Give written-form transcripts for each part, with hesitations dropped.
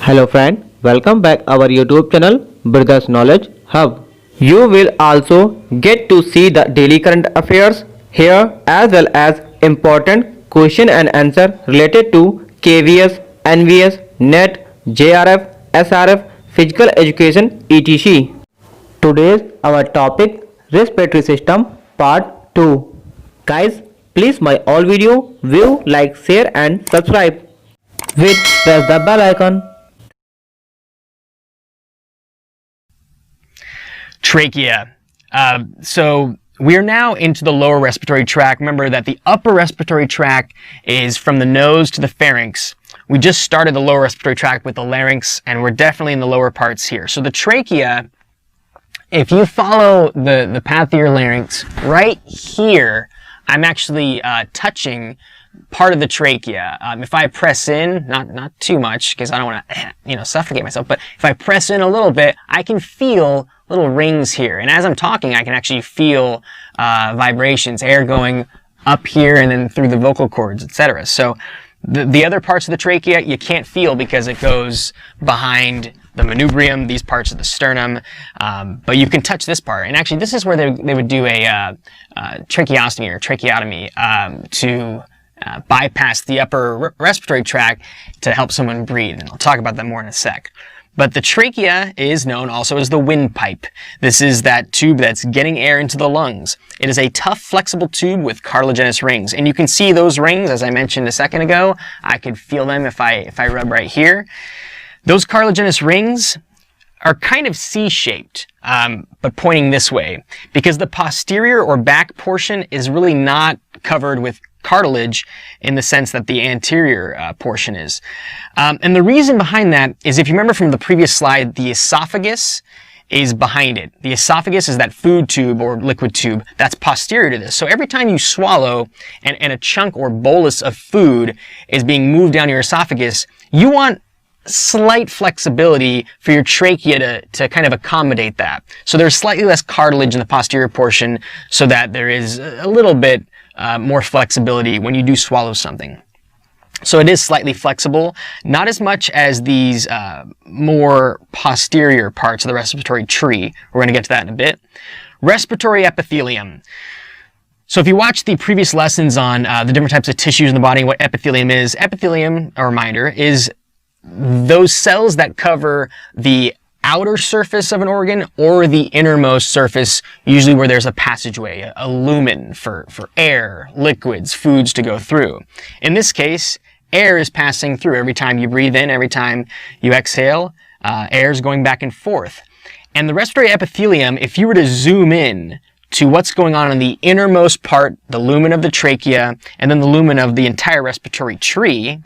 Hello friend, welcome back our YouTube channel Brothers Knowledge Hub. You will also get to see the daily current affairs here as well as important question and answer related to KVS, NVS, NET, JRF, SRF, physical education etc. Today's our topic respiratory system part 2. Guys, please my all video view, like, share and subscribe. With press the bell icon. Trachea. So we're now into the lower respiratory tract. Remember that the upper respiratory tract is from the nose to the pharynx. We just started the lower respiratory tract with the larynx, and we're definitely in the lower parts here. So the trachea, if you follow the path of your larynx, right here, I'm actually touching part of the trachea. If I press in, not too much, because I don't want to, suffocate myself, but if I press in a little bit, I can feel little rings here. And as I'm talking, I can actually feel vibrations, air going up here and then through the vocal cords, etc. So the other parts of the trachea you can't feel because it goes behind the manubrium, these parts of the sternum, but you can touch this part. And actually, this is where they would do a tracheostomy or tracheotomy to bypass the upper respiratory tract to help someone breathe. And I'll talk about that more in a sec. But the trachea is known also as the windpipe. This is that tube that's getting air into the lungs. It is a tough, flexible tube with cartilaginous rings. And you can see those rings, as I mentioned a second ago. I could feel them if I rub right here. Those cartilaginous rings are kind of C-shaped, but pointing this way, because the posterior or back portion is really not covered with cartilage in the sense that the anterior portion is. And the reason behind that is, if you remember from the previous slide, the esophagus is behind it. The esophagus is that food tube or liquid tube that's posterior to this. So every time you swallow and a chunk or bolus of food is being moved down your esophagus, you want slight flexibility for your trachea to kind of accommodate that. So there's slightly less cartilage in the posterior portion so that there is a little bit more flexibility when you do swallow something. So it is slightly flexible, not as much as these more posterior parts of the respiratory tree. We're going to get to that in a bit. Respiratory epithelium. So if you watch the previous lessons on the different types of tissues in the body and what epithelium is, epithelium, a reminder, is those cells that cover the outer surface of an organ or the innermost surface, usually where there's a passageway, a lumen for air, liquids, foods to go through. In this case, air is passing through. Every time you breathe in, every time you exhale, air is going back and forth. And the respiratory epithelium, if you were to zoom in to what's going on in the innermost part, the lumen of the trachea, and then the lumen of the entire respiratory tree,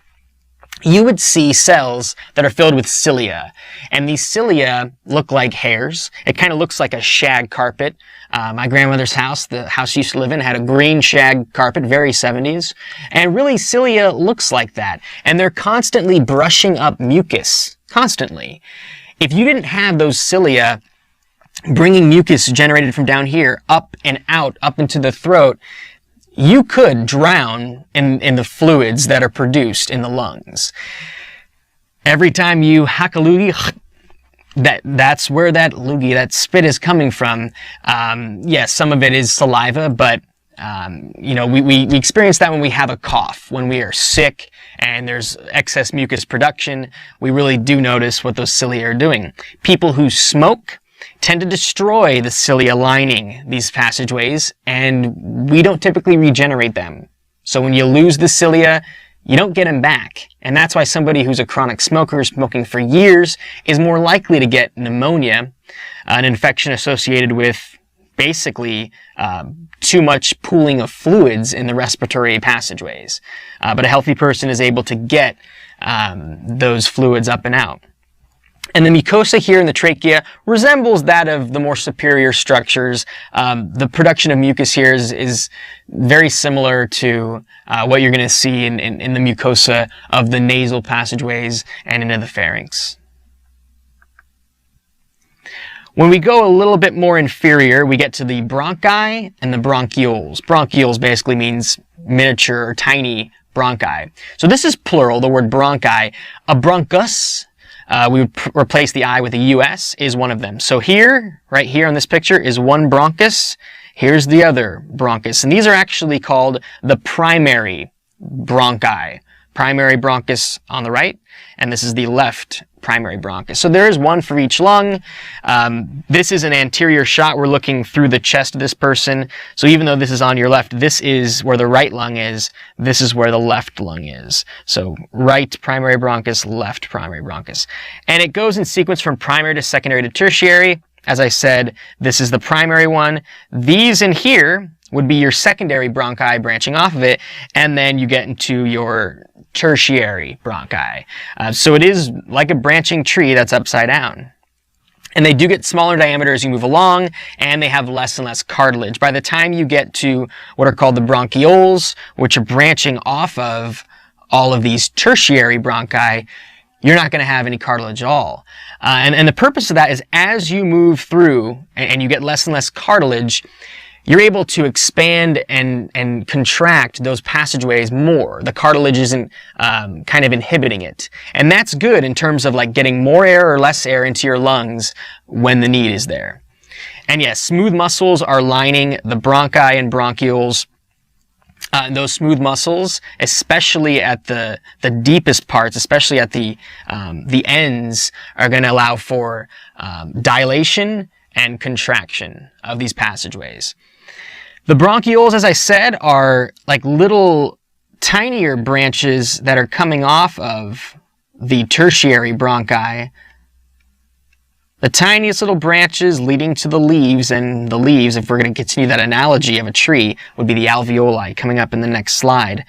you would see cells that are filled with cilia. And these cilia look like hairs. It kind of looks like a shag carpet. My grandmother's house, the house she used to live in, had a green shag carpet, very 70s. And really, cilia looks like that. And they're constantly brushing up mucus, constantly. If you didn't have those cilia bringing mucus generated from down here up and out, up into the throat, you could drown in the fluids that are produced in the lungs. Every time you hack a loogie, that's where that loogie, that spit is coming from. Yes, some of it is saliva, but we experience that when we have a cough, when we are sick and there's excess mucus production. We really do notice what those cilia are doing. People who smoke tend to destroy the cilia lining these passageways, and we don't typically regenerate them. So when you lose the cilia, you don't get them back. And that's why somebody who's a chronic smoker, smoking for years, is more likely to get pneumonia, an infection associated with basically too much pooling of fluids in the respiratory passageways. But a healthy person is able to get those fluids up and out. And the mucosa here in the trachea resembles that of the more superior structures. The production of mucus here is very similar to what you're going to see in the mucosa of the nasal passageways and into the pharynx. When we go a little bit more inferior, we get to the bronchi and the bronchioles. Bronchioles basically means miniature or tiny bronchi. So this is plural, the word bronchi. A bronchus we would replace the I with a US, is one of them. So here, right here on this picture, is one bronchus. Here's the other bronchus. And these are actually called the primary bronchi. Primary bronchus on the right, and this is the left primary bronchus. So there is one for each lung. This is an anterior shot. We're looking through the chest of this person. So even though this is on your left, this is where the right lung is. This is where the left lung is. So right primary bronchus, left primary bronchus. And it goes in sequence from primary to secondary to tertiary. As I said, this is the primary one. These in here would be your secondary bronchi branching off of it, and then you get into your tertiary bronchi. So it is like a branching tree that's upside down. And they do get smaller diameter as you move along, and they have less and less cartilage. By the time you get to what are called the bronchioles, which are branching off of all of these tertiary bronchi, you're not going to have any cartilage at all. And the purpose of that is as you move through and you get less and less cartilage, you're able to expand and contract those passageways more. The cartilage isn't kind of inhibiting it. And that's good in terms of like getting more air or less air into your lungs when the need is there. And yes, smooth muscles are lining the bronchi and bronchioles. Those smooth muscles, especially at the deepest parts, especially at the ends, are going to allow for dilation and contraction of these passageways. The bronchioles, as I said, are like little tinier branches that are coming off of the tertiary bronchi. The tiniest little branches leading to the leaves, and the leaves, if we're going to continue that analogy of a tree, would be the alveoli coming up in the next slide.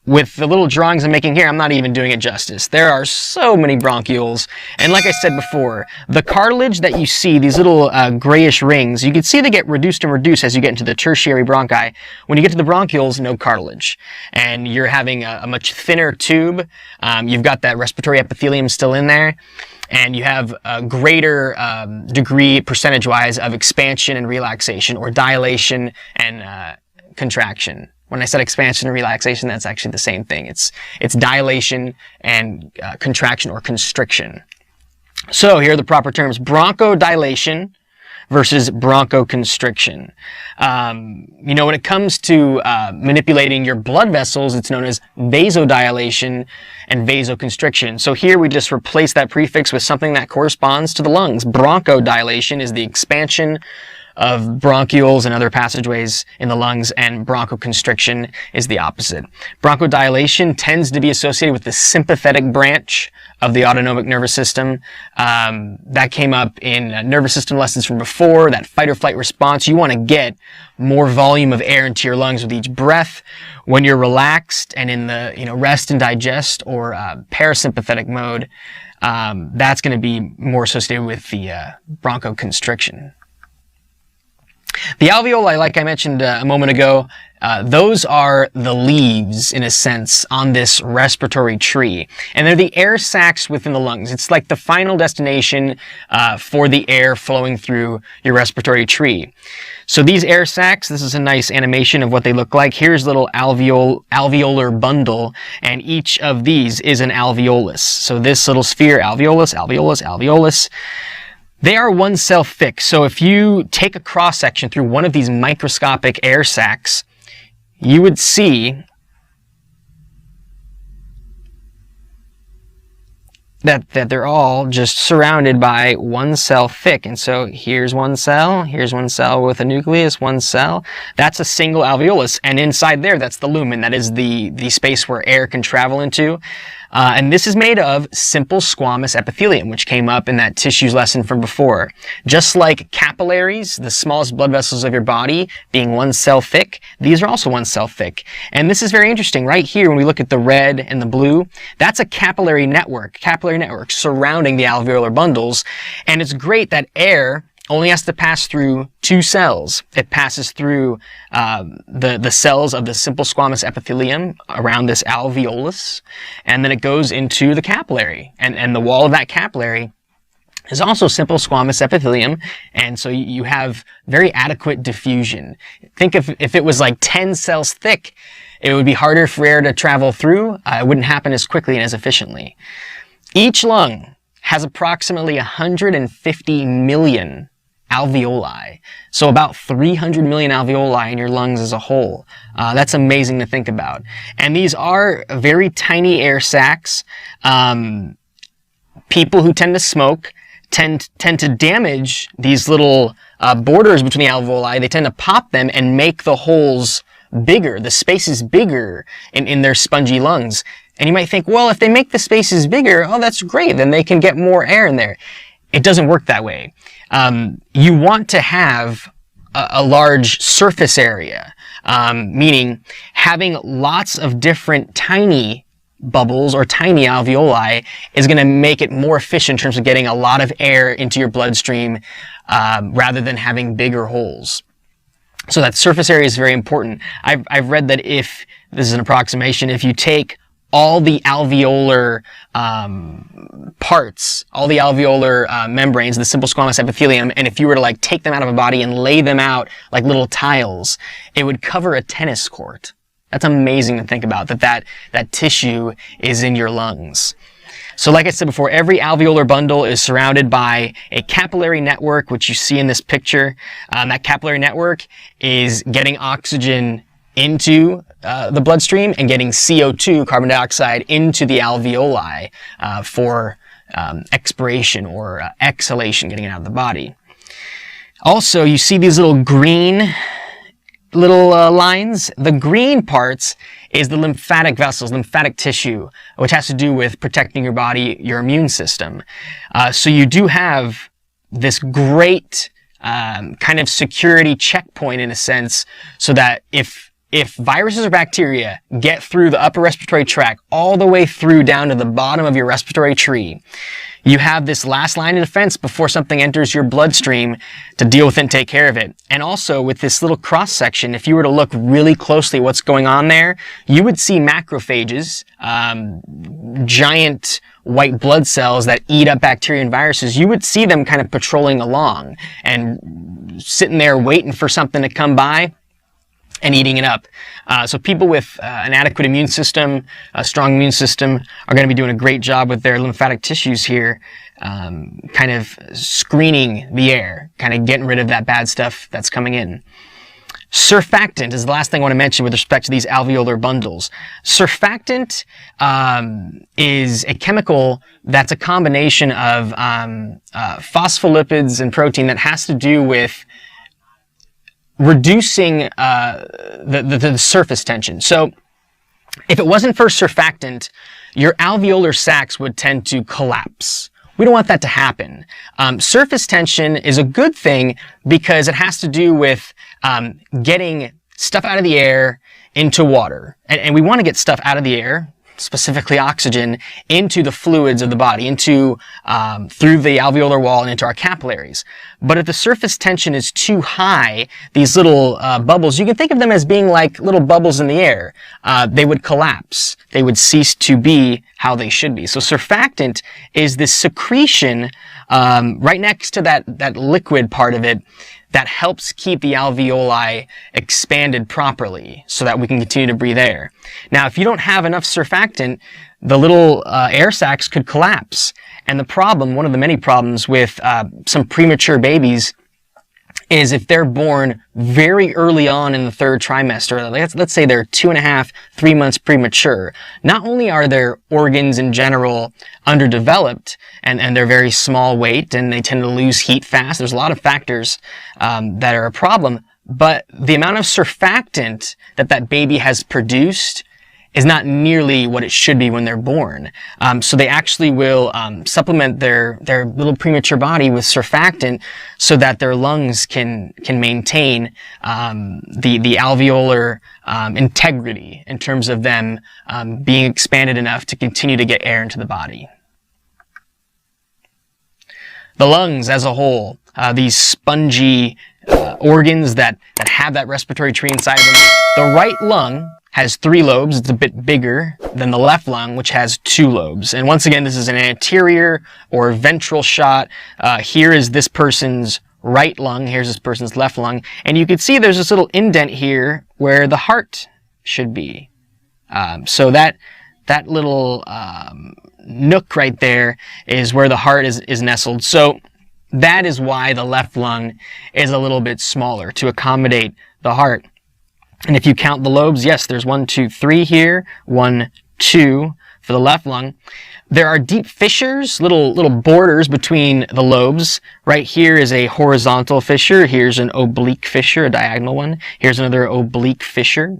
With the little drawings I'm making here, I'm not even doing it justice. There are so many bronchioles. And like I said before, the cartilage that you see, these little grayish rings, you can see they get reduced and reduced as you get into the tertiary bronchi. When you get to the bronchioles, no cartilage. And you're having a much thinner tube. You've got that respiratory epithelium still in there. And you have a greater degree, percentage-wise, of expansion and relaxation, or dilation and contraction. When I said expansion and relaxation, that's actually the same thing. It's dilation and contraction or constriction. So here are the proper terms: bronchodilation versus bronchoconstriction. When it comes to manipulating your blood vessels, it's known as vasodilation and vasoconstriction. So here we just replace that prefix with something that corresponds to the lungs. Bronchodilation is the expansion of bronchioles and other passageways in the lungs, and bronchoconstriction is the opposite. Bronchodilation tends to be associated with the sympathetic branch of the autonomic nervous system. That came up in nervous system lessons from before, that fight or flight response. You want to get more volume of air into your lungs with each breath. When you're relaxed and in the rest and digest or parasympathetic mode, that's going to be more associated with the bronchoconstriction. The alveoli, like I mentioned a moment ago, those are the leaves, in a sense, on this respiratory tree. And they're the air sacs within the lungs. It's like the final destination for the air flowing through your respiratory tree. So these air sacs, this is a nice animation of what they look like. Here's a little alveolar bundle, and each of these is an alveolus. So this little sphere, alveolus, alveolus, alveolus. They are one cell thick, so if you take a cross-section through one of these microscopic air sacs, you would see that they're all just surrounded by one cell thick. And so here's one cell with a nucleus, one cell. That's a single alveolus, and inside there, that's the lumen. That is the space where air can travel into. And this is made of simple squamous epithelium, which came up in that tissues lesson from before. Just like capillaries, the smallest blood vessels of your body, being one cell thick, these are also one cell thick. And this is very interesting. Right here, when we look at the red and the blue, that's a capillary network surrounding the alveolar bundles. And it's great that air only has to pass through two cells. It passes through the cells of the simple squamous epithelium around this alveolus, and then it goes into the capillary. And the wall of that capillary is also simple squamous epithelium, and so you have very adequate diffusion. Think if it was like 10 cells thick, it would be harder for air to travel through. It wouldn't happen as quickly and as efficiently. Each lung has approximately 150 million alveoli. So about 300 million alveoli in your lungs as a whole. That's amazing to think about. And these are very tiny air sacs. People who tend to smoke tend to damage these little borders between the alveoli. They tend to pop them and make the holes bigger, the spaces bigger in their spongy lungs. And you might think, well, if they make the spaces bigger, oh, that's great, then they can get more air in there. It doesn't work that way. You want to have a large surface area, meaning having lots of different tiny bubbles or tiny alveoli is going to make it more efficient in terms of getting a lot of air into your bloodstream rather than having bigger holes. So that surface area is very important. I've read that if, this is an approximation, if you take all the alveolar parts, all the alveolar membranes, the simple squamous epithelium, and if you were to like take them out of a body and lay them out like little tiles, it would cover a tennis court. That's amazing to think about, that tissue is in your lungs. So like I said before, every alveolar bundle is surrounded by a capillary network, which you see in this picture. That capillary network is getting oxygen into the bloodstream and getting CO2, carbon dioxide, into the alveoli for expiration or exhalation, getting it out of the body. Also, you see these little green lines. The green parts is the lymphatic vessels, lymphatic tissue, which has to do with protecting your body, your immune system. So you do have this great kind of security checkpoint in a sense, so that if viruses or bacteria get through the upper respiratory tract all the way through down to the bottom of your respiratory tree, you have this last line of defense before something enters your bloodstream to deal with it and take care of it. And also with this little cross section, if you were to look really closely at what's going on there, you would see macrophages, giant white blood cells that eat up bacteria and viruses. You would see them kind of patrolling along and sitting there waiting for something to come by and eating it up. So people with an adequate immune system, a strong immune system, are going to be doing a great job with their lymphatic tissues here, kind of screening the air, kind of getting rid of that bad stuff that's coming in. Surfactant is the last thing I want to mention with respect to these alveolar bundles. Surfactant is a chemical that's a combination of phospholipids and protein that has to do with reducing the surface tension. So if it wasn't for surfactant, your alveolar sacs would tend to collapse. We don't want that to happen. Surface tension is a good thing because it has to do with getting stuff out of the air into water. And we want to get stuff out of the air, specifically oxygen, into the fluids of the body, into through the alveolar wall and into our capillaries. But if the surface tension is too high, these little bubbles, you can think of them as being like little bubbles in the air. They would collapse. They would cease to be how they should be. So surfactant is this secretion right next to that liquid part of it that helps keep the alveoli expanded properly so that we can continue to breathe air. Now, if you don't have enough surfactant, the little air sacs could collapse. And the problem, one of the many problems with some premature babies, is if they're born very early on in the third trimester, let's say they're 2.5, 3 months premature, not only are their organs in general underdeveloped and they're very small weight and they tend to lose heat fast, there's a lot of factors that are a problem, but the amount of surfactant that baby has produced is not nearly what it should be when they're born. So they actually will supplement their little premature body with surfactant so that their lungs can maintain the alveolar integrity in terms of them being expanded enough to continue to get air into the body. The lungs as a whole, these spongy organs that have that respiratory tree inside of them. The right lung has 3 lobes. It's a bit bigger than the left lung, which has 2 lobes. And once again, this is an anterior or ventral shot. Here is this person's right lung. Here's this person's left lung. And you can see there's this little indent here where the heart should be. So that little nook right there is where the heart is nestled. So that is why the left lung is a little bit smaller, to accommodate the heart. And if you count the lobes, yes, there's 1, 2, 3 here, 1, 2 for the left lung. There are deep fissures, little borders between the lobes. Right here is a horizontal fissure. Here's an oblique fissure, a diagonal one. Here's another oblique fissure.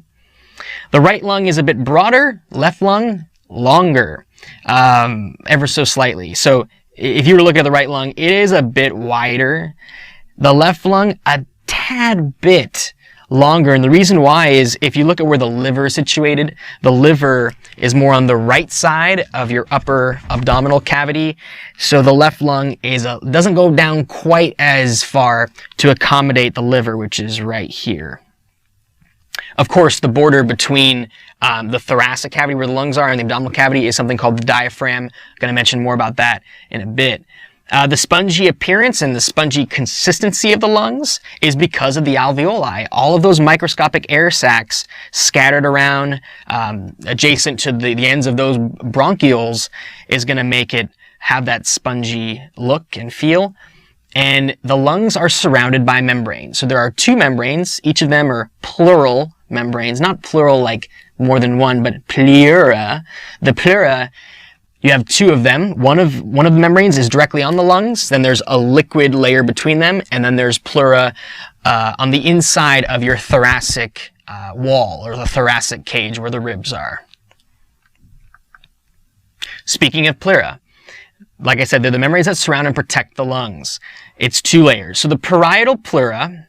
The right lung is a bit broader, left lung longer, ever so slightly. So if you were to look at the right lung, it is a bit wider. The left lung, a tad bit longer. And the reason why is if you look at where the liver is situated, the liver is more on the right side of your upper abdominal cavity. So the left lung doesn't go down quite as far to accommodate the liver, which is right here. Of course, the border between the thoracic cavity where the lungs are and the abdominal cavity is something called the diaphragm. I'm going to mention more about that in a bit. The spongy appearance and the spongy consistency of the lungs is because of the alveoli. All of those microscopic air sacs scattered around adjacent to the ends of those bronchioles is going to make it have that spongy look and feel. And the lungs are surrounded by membranes. So there are 2 membranes. Each of them are pleural membranes, not plural like more than one, but pleura. The pleura, you have 2 of them. One of the membranes is directly on the lungs. Then there's a liquid layer between them, and then there's pleura on the inside of your thoracic wall, or the thoracic cage where the ribs are. Speaking of pleura, like I said, they're the membranes that surround and protect the lungs. It's 2 layers. So the parietal pleura,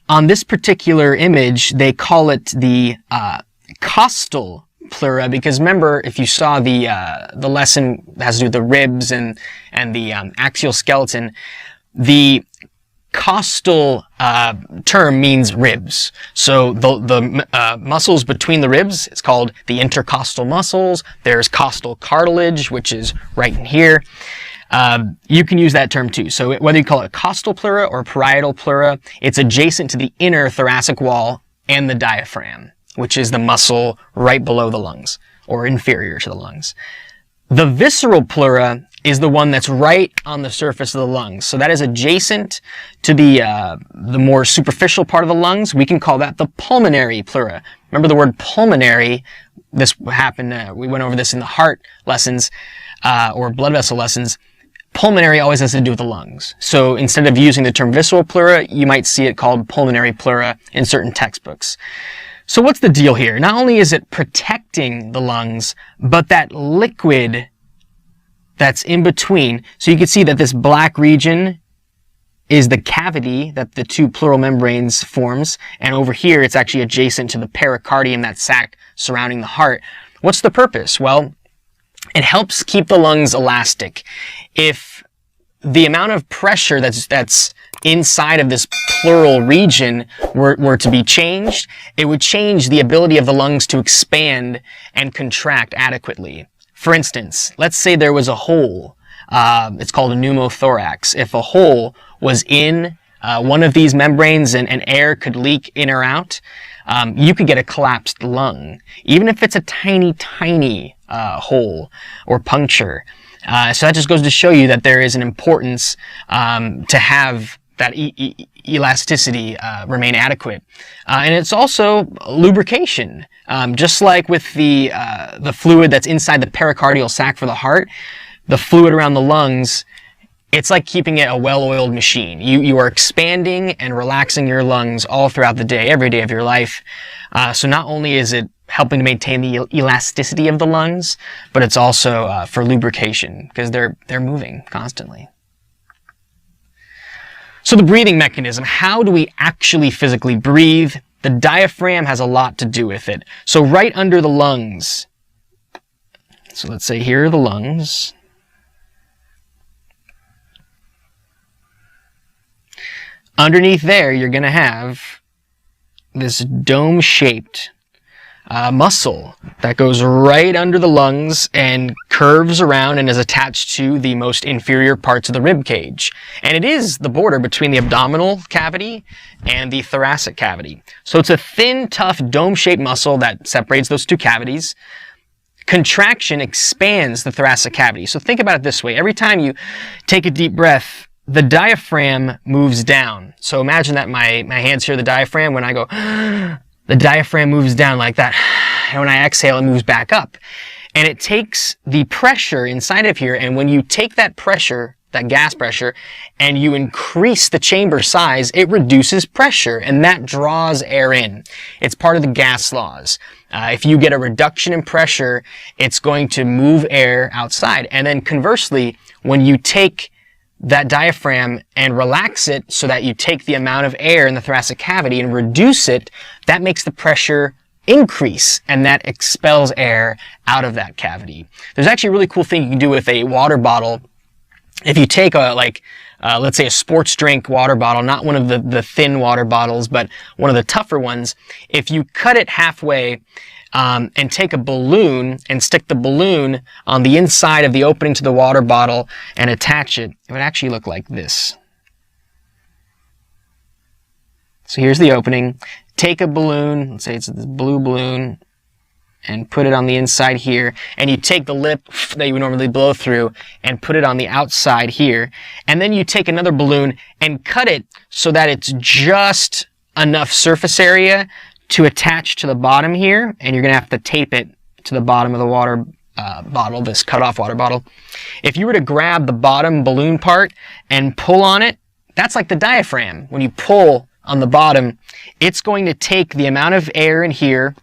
on this particular image, they call it the costal pleura, because remember, if you saw the lesson that has to do with the ribs and the axial skeleton, the costal term means ribs. So the muscles between the ribs, it's called the intercostal muscles. There's costal cartilage, which is right in here. You can use that term too. So whether you call it costal pleura or parietal pleura, it's adjacent to the inner thoracic wall and the diaphragm, which is the muscle right below the lungs, or inferior to the lungs. The visceral pleura is the one that's right on the surface of the lungs. So that is adjacent to the more superficial part of the lungs. We can call that the pulmonary pleura. Remember the word pulmonary, this happened, we went over this in the heart lessons, or blood vessel lessons. Pulmonary always has to do with the lungs. So instead of using the term visceral pleura, you might see it called pulmonary pleura in certain textbooks. So what's the deal here? Not only is it protecting the lungs, but that liquid that's in between. So you can see that this black region is the cavity that the 2 pleural membranes forms. And over here, it's actually adjacent to the pericardium, that sac surrounding the heart. What's the purpose? Well, it helps keep the lungs elastic. If the amount of pressure that's inside of this pleural region were to be changed, it would change the ability of the lungs to expand and contract adequately. For instance, let's say there was a hole. It's called a pneumothorax. If a hole was in one of these membranes and air could leak in or out, you could get a collapsed lung, even if it's a tiny, tiny hole or puncture. So that just goes to show you that there is an importance to have that elasticity remain adequate. And it's also lubrication. Just like with the fluid that's inside the pericardial sac for the heart, the fluid around the lungs, it's like keeping it a well-oiled machine. You are expanding and relaxing your lungs all throughout the day, every day of your life. So not only is it helping to maintain the elasticity of the lungs, but it's also for lubrication, because they're moving constantly. So the breathing mechanism, how do we actually physically breathe? The diaphragm has a lot to do with it. So right under the lungs, so let's say here are the lungs. Underneath there, you're going to have this dome-shaped muscle that goes right under the lungs and curves around and is attached to the most inferior parts of the rib cage. And it is the border between the abdominal cavity and the thoracic cavity. So it's a thin, tough, dome-shaped muscle that separates those 2 cavities, Contraction expands the thoracic cavity. So think about it this way. Every time you take a deep breath, the diaphragm moves down. So imagine that my hands here, the diaphragm, when I go, the diaphragm moves down like that. And when I exhale, it moves back up. And it takes the pressure inside of here, and when you take that pressure, that gas pressure, and you increase the chamber size, it reduces pressure, and that draws air in. It's part of the gas laws. If you get a reduction in pressure, it's going to move air outside. And then conversely, when you take that diaphragm and relax it so that you take the amount of air in the thoracic cavity and reduce it, that makes the pressure increase, and that expels air out of that cavity. There's actually a really cool thing you can do with a water bottle. If you take let's say a sports drink water bottle, not one of the thin water bottles, but one of the tougher ones, if you cut it halfway and take a balloon and stick the balloon on the inside of the opening to the water bottle and attach it, it would actually look like this. So here's the opening. Take a balloon, let's say it's this blue balloon, and put it on the inside here, and you take the lip that you would normally blow through and put it on the outside here, and then you take another balloon and cut it so that it's just enough surface area to attach to the bottom here, and you're going to have to tape it to the bottom of the water bottle, this cut-off water bottle. If you were to grab the bottom balloon part and pull on it, that's like the diaphragm. When you pull on the bottom, it's going to take the amount of air in here,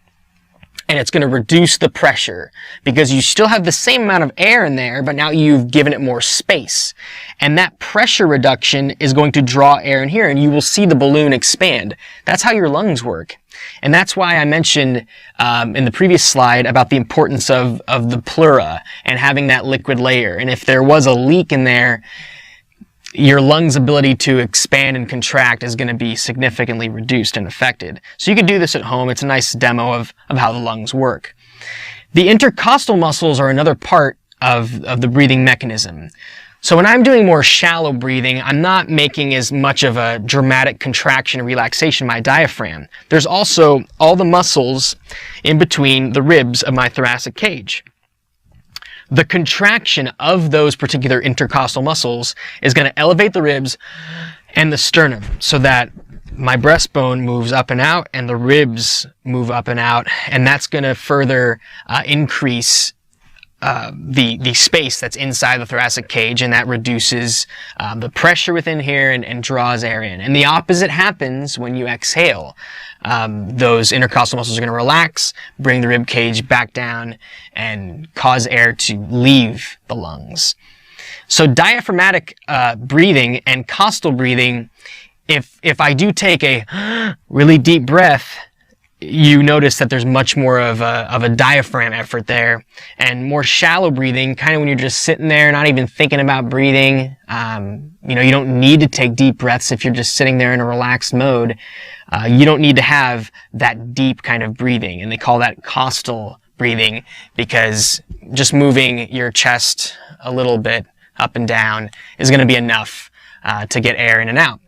and it's going to reduce the pressure because you still have the same amount of air in there, but now you've given it more space. And that pressure reduction is going to draw air in here, and you will see the balloon expand. That's how your lungs work. And that's why I mentioned in the previous slide about the importance of the pleura and having that liquid layer. And if there was a leak in there, your lungs' ability to expand and contract is going to be significantly reduced and affected. So you can do this at home. It's a nice demo of how the lungs work. The intercostal muscles are another part of the breathing mechanism. So when I'm doing more shallow breathing, I'm not making as much of a dramatic contraction and relaxation of my diaphragm. There's also all the muscles in between the ribs of my thoracic cage. The contraction of those particular intercostal muscles is going to elevate the ribs and the sternum so that my breastbone moves up and out and the ribs move up and out, and that's going to further increase the space that's inside the thoracic cage, and that reduces the pressure within here and draws air in. And the opposite happens when you exhale. Those intercostal muscles are going to relax, bring the rib cage back down, and cause air to leave the lungs. So diaphragmatic breathing and costal breathing, if I do take a really deep breath, you notice that there's much more of a diaphragm effort there, and more shallow breathing, kind of when you're just sitting there, not even thinking about breathing. You don't need to take deep breaths if you're just sitting there in a relaxed mode. You don't need to have that deep kind of breathing, and they call that costal breathing because just moving your chest a little bit up and down is going to be enough to get air in and out.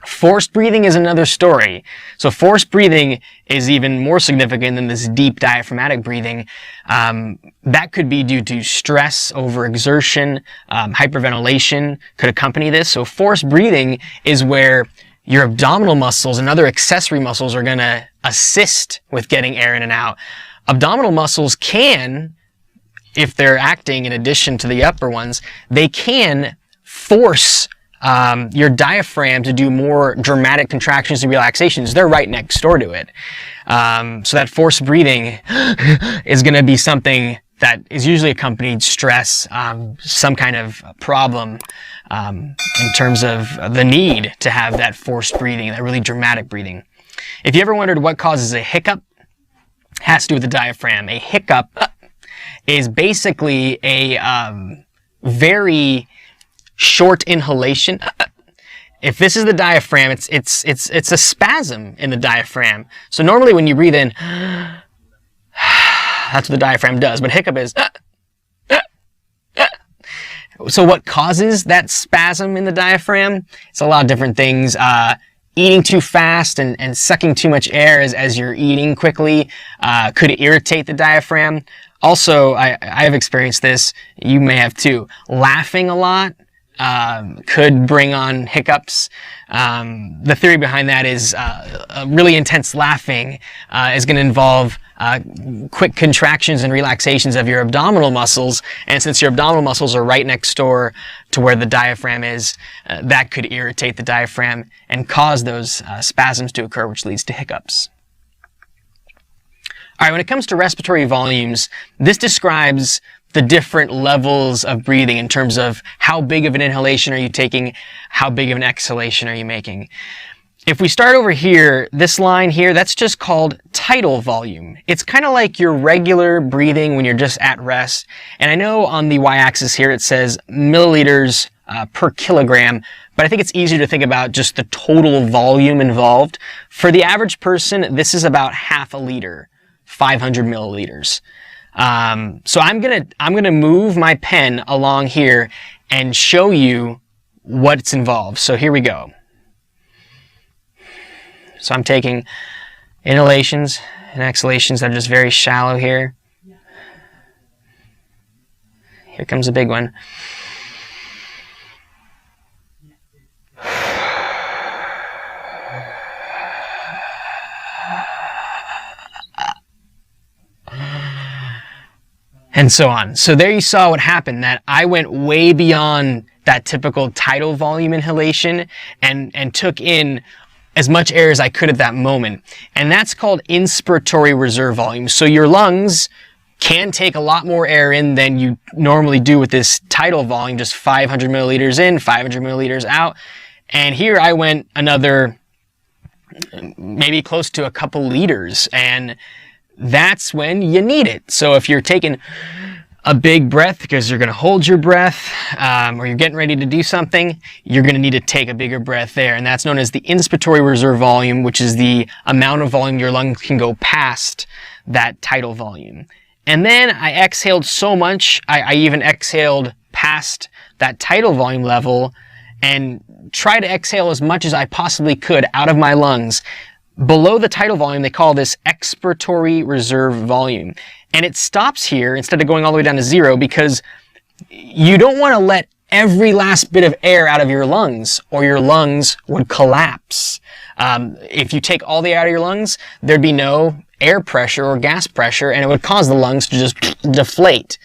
Forced breathing is another story. So forced breathing is even more significant than this deep diaphragmatic breathing. That could be due to stress, overexertion, hyperventilation could accompany this. So forced breathing is where your abdominal muscles and other accessory muscles are going to assist with getting air in and out. Abdominal muscles can, if they're acting in addition to the upper ones, they can force your diaphragm to do more dramatic contractions and relaxations. They're right next door to it. So that forced breathing is going to be something that is usually accompanied stress, some kind of problem in terms of the need to have that forced breathing, that really dramatic breathing. If you ever wondered what causes a hiccup, it has to do with the diaphragm. A hiccup is basically a very short inhalation. If this is the diaphragm, it's a spasm in the diaphragm. So normally when you breathe in, that's what the diaphragm does. But hiccup is. So what causes that spasm in the diaphragm? It's a lot of different things. Eating too fast and sucking too much air as you're eating quickly could irritate the diaphragm. Also, I have experienced this, you may have too. Laughing a lot could bring on hiccups. The theory behind that is a really intense laughing is going to involve quick contractions and relaxations of your abdominal muscles, and since your abdominal muscles are right next door to where the diaphragm is, that could irritate the diaphragm and cause those spasms to occur, which leads to hiccups. All right, when it comes to respiratory volumes, this describes the different levels of breathing in terms of how big of an inhalation are you taking, how big of an exhalation are you making. If we start over here, this line here, that's just called tidal volume. It's kind of like your regular breathing when you're just at rest. And I know on the y-axis here it says milliliters per kilogram, but I think it's easier to think about just the total volume involved. For the average person, this is about half a liter, 500 milliliters. So I'm gonna move my pen along here and show you what's involved. So here we go. So I'm taking inhalations and exhalations that are just very shallow here. Here comes a big one. And so on. So there you saw what happened, that I went way beyond that typical tidal volume inhalation and took in as much air as I could at that moment. And that's called inspiratory reserve volume. So your lungs can take a lot more air in than you normally do with this tidal volume, just 500 milliliters in, 500 milliliters out. And here I went another, maybe close to a couple liters, and that's when you need it. So if you're taking a big breath because you're going to hold your breath, or you're getting ready to do something, you're going to need to take a bigger breath there. And that's known as the inspiratory reserve volume, which is the amount of volume your lungs can go past that tidal volume. And then I exhaled so much, I even exhaled past that tidal volume level and tried to exhale as much as I possibly could out of my lungs. Below the tidal volume, they call this expiratory reserve volume. And it stops here instead of going all the way down to zero, because you don't want to let every last bit of air out of your lungs, or your lungs would collapse. If you take all the air out of your lungs, there'd be no air pressure or gas pressure, and it would cause the lungs to just deflate.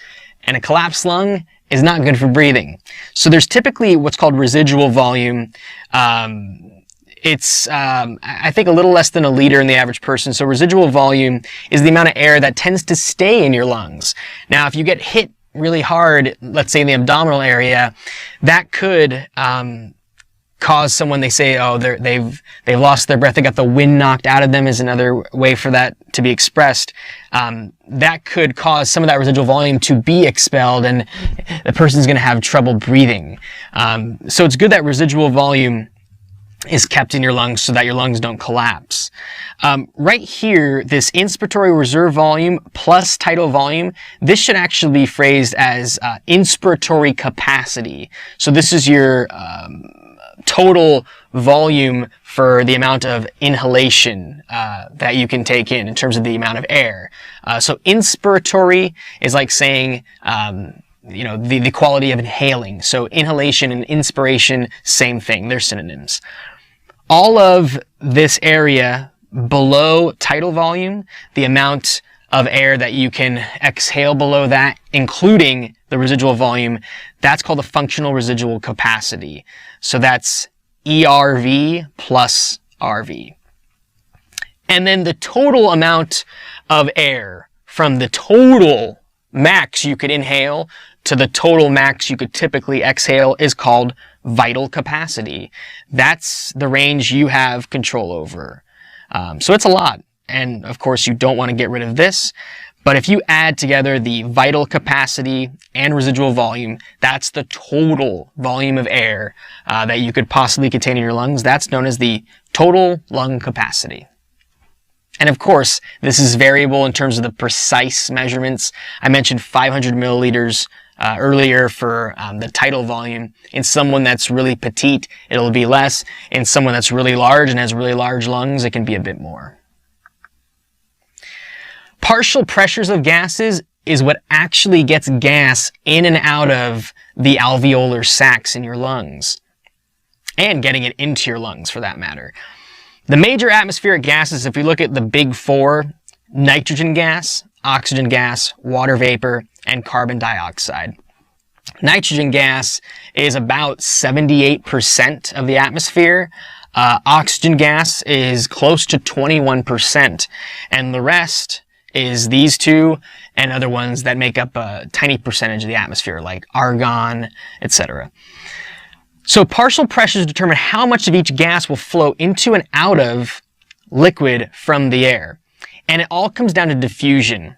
And a collapsed lung is not good for breathing. So there's typically what's called residual volume. It's, I think, a little less than a liter in the average person. So residual volume is the amount of air that tends to stay in your lungs. Now, if you get hit really hard, let's say in the abdominal area, that could cause someone, they say, oh, they've lost their breath, they got the wind knocked out of them, is another way for that to be expressed. That could cause some of that residual volume to be expelled, and the person's going to have trouble breathing. So it's good that residual volume is kept in your lungs so that your lungs don't collapse. Right here, this inspiratory reserve volume plus tidal volume, this should actually be phrased as inspiratory capacity. So this is your total volume for the amount of inhalation that you can take in terms of the amount of air. So inspiratory is like saying, you know, the quality of inhaling. So inhalation and inspiration, same thing. They're synonyms. All of this area below tidal volume, the amount of air that you can exhale below that, including the residual volume, that's called the functional residual capacity. So that's ERV plus RV. And then the total amount of air from the total max you could inhale to the total max you could typically exhale is called vital capacity. That's the range you have control over. So it's a lot. And of course, you don't want to get rid of this. But if you add together the vital capacity and residual volume, that's the total volume of air that you could possibly contain in your lungs. That's known as the total lung capacity. And of course, this is variable in terms of the precise measurements. I mentioned 500 milliliters earlier for the tidal volume. In someone that's really petite, it'll be less. In someone that's really large and has really large lungs, it can be a bit more. Partial pressures of gases is what actually gets gas in and out of the alveolar sacs in your lungs, and getting it into your lungs for that matter. The major atmospheric gases, if we look at the big four: nitrogen gas, oxygen gas, water vapor, and carbon dioxide. Nitrogen gas is about 78% of the atmosphere. Oxygen gas is close to 21%, and the rest is these two and other ones that make up a tiny percentage of the atmosphere, like argon, etc. So partial pressures determine how much of each gas will flow into and out of liquid from the air. And it all comes down to diffusion.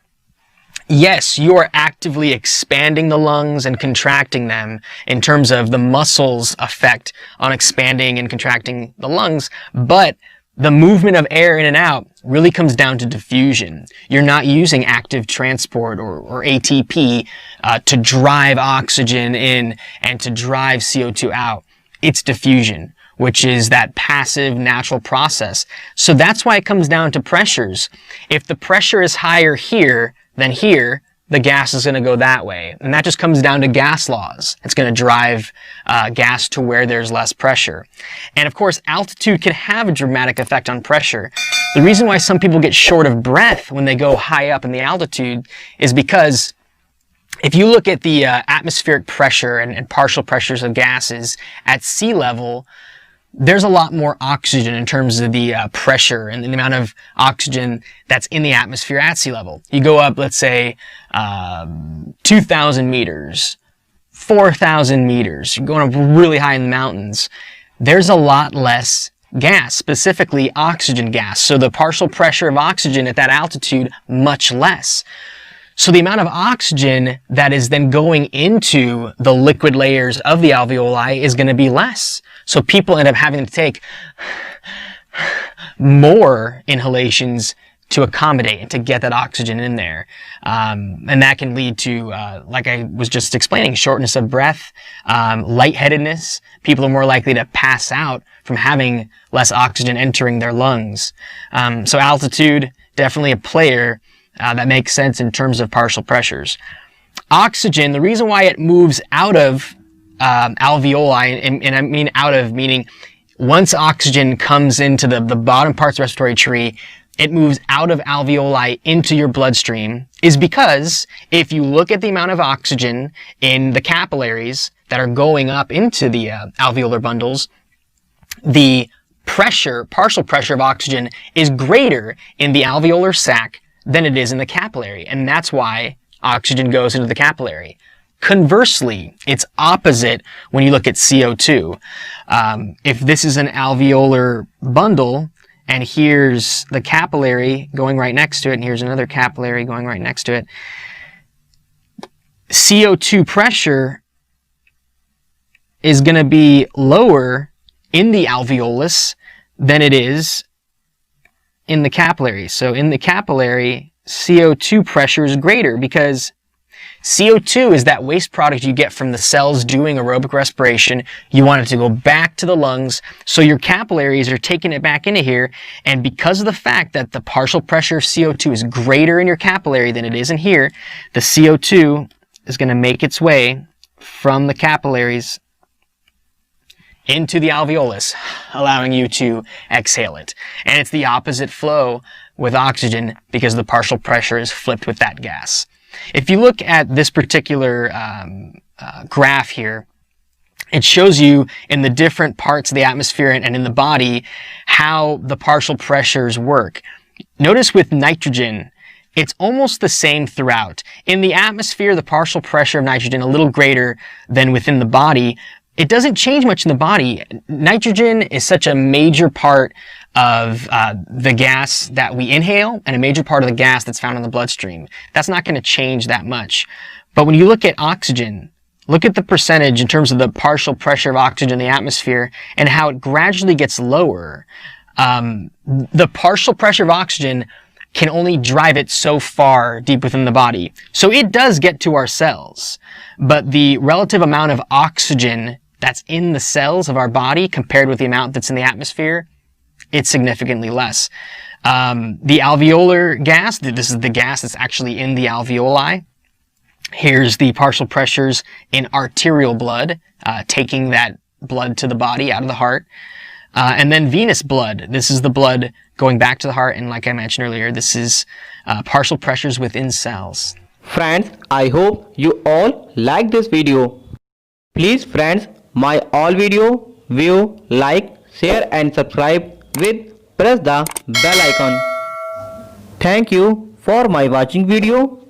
Yes, you are actively expanding the lungs and contracting them in terms of the muscles' effect on expanding and contracting the lungs, but the movement of air in and out really comes down to diffusion. You're not using active transport or ATP to drive oxygen in and to drive CO2 out. It's diffusion, which is that passive natural process. So that's why it comes down to pressures. If the pressure is higher here than here, the gas is going to go that way. And that just comes down to gas laws. It's going to drive gas to where there's less pressure. And of course, altitude can have a dramatic effect on pressure. The reason why some people get short of breath when they go high up in the altitude is because if you look at the atmospheric pressure and partial pressures of gases at sea level, there's a lot more oxygen in terms of the pressure and the amount of oxygen that's in the atmosphere at sea level. You go up, let's say, 2,000 meters, 4,000 meters, you're going up really high in the mountains. There's a lot less gas, specifically oxygen gas. So the partial pressure of oxygen at that altitude, much less. So the amount of oxygen that is then going into the liquid layers of the alveoli is going to be less. So people end up having to take more inhalations to accommodate and to get that oxygen in there. And that can lead to, like I was just explaining, shortness of breath, lightheadedness. People are more likely to pass out from having less oxygen entering their lungs. So altitude, definitely a player that makes sense in terms of partial pressures. Oxygen, the reason why it moves out of alveoli, and I mean out of, meaning once oxygen comes into the bottom parts of the respiratory tree, it moves out of alveoli into your bloodstream, is because if you look at the amount of oxygen in the capillaries that are going up into the alveolar bundles, the pressure, partial pressure of oxygen is greater in the alveolar sac than it is in the capillary, and that's why oxygen goes into the capillary. Conversely, it's opposite when you look at CO2. If this is an alveolar bundle, and here's the capillary going right next to it, and here's another capillary going right next to it, CO2 pressure is going to be lower in the alveolus than it is in the capillary. So in the capillary, CO2 pressure is greater because CO2 is that waste product you get from the cells doing aerobic respiration. You want it to go back to the lungs, so your capillaries are taking it back into here, and because of the fact that the partial pressure of CO2 is greater in your capillary than it is in here, the CO2 is going to make its way from the capillaries into the alveolus, allowing you to exhale it. And it's the opposite flow with oxygen because the partial pressure is flipped with that gas. If you look at this particular graph here, it shows you in the different parts of the atmosphere and in the body how the partial pressures work. Notice with nitrogen, it's almost the same throughout. In the atmosphere, the partial pressure of nitrogen a little greater than within the body. It doesn't change much in the body. Nitrogen is such a major part of the gas that we inhale and a major part of the gas that's found in the bloodstream. That's not going to change that much. But when you look at oxygen, look at the percentage in terms of the partial pressure of oxygen in the atmosphere and how it gradually gets lower. The partial pressure of oxygen can only drive it so far deep within the body. So it does get to our cells, but the relative amount of oxygen that's in the cells of our body compared with the amount that's in the atmosphere, it's significantly less. The alveolar gas, this is the gas that's actually in the alveoli. Here's the partial pressures in arterial blood, taking that blood to the body out of the heart. And then venous blood. This is the blood going back to the heart. And like I mentioned earlier, this is partial pressures within cells. Friends, I hope you all like this video. Please friends, my all video, view, like, share and subscribe with press the bell icon. Thank you for my watching video.